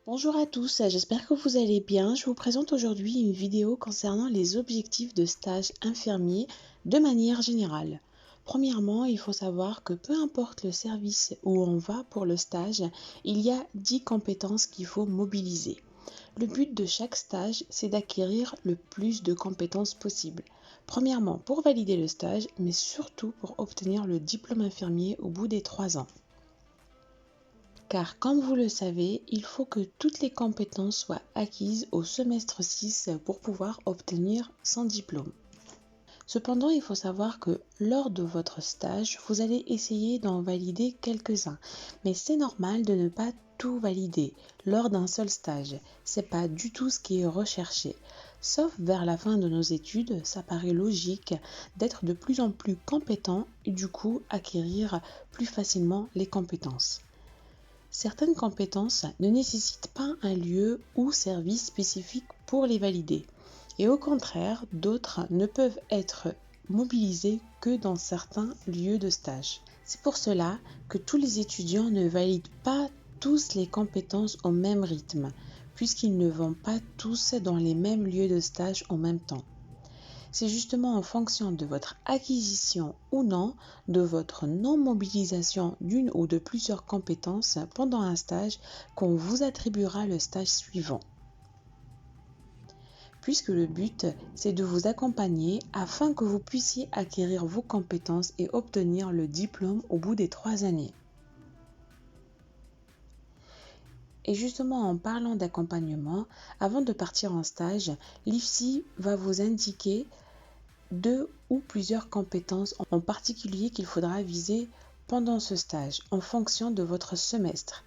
Bonjour à tous, j'espère que vous allez bien. Je vous présente aujourd'hui une vidéo concernant les objectifs de stage infirmier de manière générale. Premièrement, il faut savoir que peu importe le service où on va pour le stage, il y a 10 compétences qu'il faut mobiliser. Le but de chaque stage, c'est d'acquérir le plus de compétences possible. Premièrement, pour valider le stage, mais surtout pour obtenir le diplôme infirmier au bout des 3 ans. Car comme vous le savez, il faut que toutes les compétences soient acquises au semestre 6 pour pouvoir obtenir son diplôme. Cependant, il faut savoir que lors de votre stage, vous allez essayer d'en valider quelques-uns. Mais c'est normal de ne pas tout valider lors d'un seul stage. C'est pas du tout ce qui est recherché. Sauf vers la fin de nos études, ça paraît logique d'être de plus en plus compétent et du coup acquérir plus facilement les compétences. Certaines compétences ne nécessitent pas un lieu ou service spécifique pour les valider. Et au contraire, d'autres ne peuvent être mobilisées que dans certains lieux de stage. C'est pour cela que tous les étudiants ne valident pas tous les compétences au même rythme, puisqu'ils ne vont pas tous dans les mêmes lieux de stage en même temps. C'est justement en fonction de votre acquisition ou non, de votre non-mobilisation d'une ou de plusieurs compétences pendant un stage qu'on vous attribuera le stage suivant. Puisque le but, c'est de vous accompagner afin que vous puissiez acquérir vos compétences et obtenir le diplôme au bout des 3 années. Et justement, en parlant d'accompagnement, avant de partir en stage, l'IFSI va vous indiquer 2 ou plusieurs compétences en particulier qu'il faudra viser pendant ce stage en fonction de votre semestre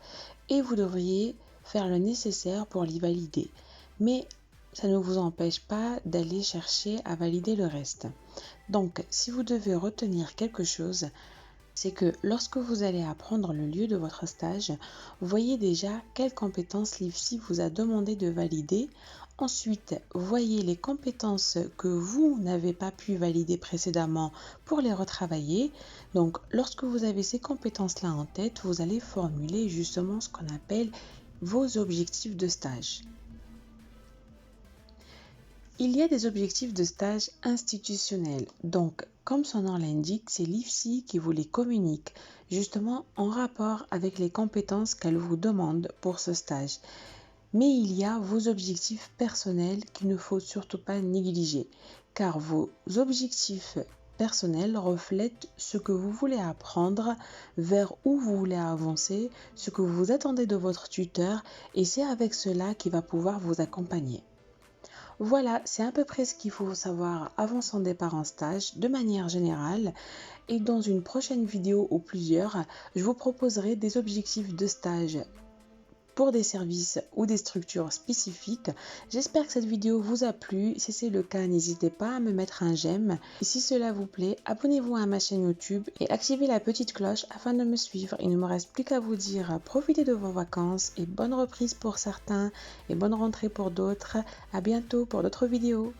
et vous devriez faire le nécessaire pour l'y valider. Mais ça ne vous empêche pas d'aller chercher à valider le reste. Donc, si vous devez retenir quelque chose, c'est que lorsque vous allez apprendre le lieu de votre stage, voyez déjà quelles compétences l'IFSI vous a demandé de valider. Ensuite, voyez les compétences que vous n'avez pas pu valider précédemment pour les retravailler. Donc, lorsque vous avez ces compétences-là en tête, vous allez formuler justement ce qu'on appelle vos objectifs de stage. Il y a des objectifs de stage institutionnels. Donc, comme son nom l'indique, c'est l'IFSI qui vous les communique, justement en rapport avec les compétences qu'elle vous demande pour ce stage. Mais il y a vos objectifs personnels qu'il ne faut surtout pas négliger, car vos objectifs personnels reflètent ce que vous voulez apprendre, vers où vous voulez avancer, ce que vous attendez de votre tuteur, et c'est avec cela qu'il va pouvoir vous accompagner. Voilà, c'est à peu près ce qu'il faut savoir avant son départ en stage de manière générale. Et dans une prochaine vidéo ou plusieurs, je vous proposerai des objectifs de stage pour des services ou des structures spécifiques. J'espère que cette vidéo vous a plu. Si c'est le cas, n'hésitez pas à me mettre un j'aime. Et si cela vous plaît, abonnez-vous à ma chaîne YouTube et activez la petite cloche afin de me suivre. Il ne me reste plus qu'à vous dire profitez de vos vacances et bonne reprise pour certains et bonne rentrée pour d'autres. À bientôt pour d'autres vidéos.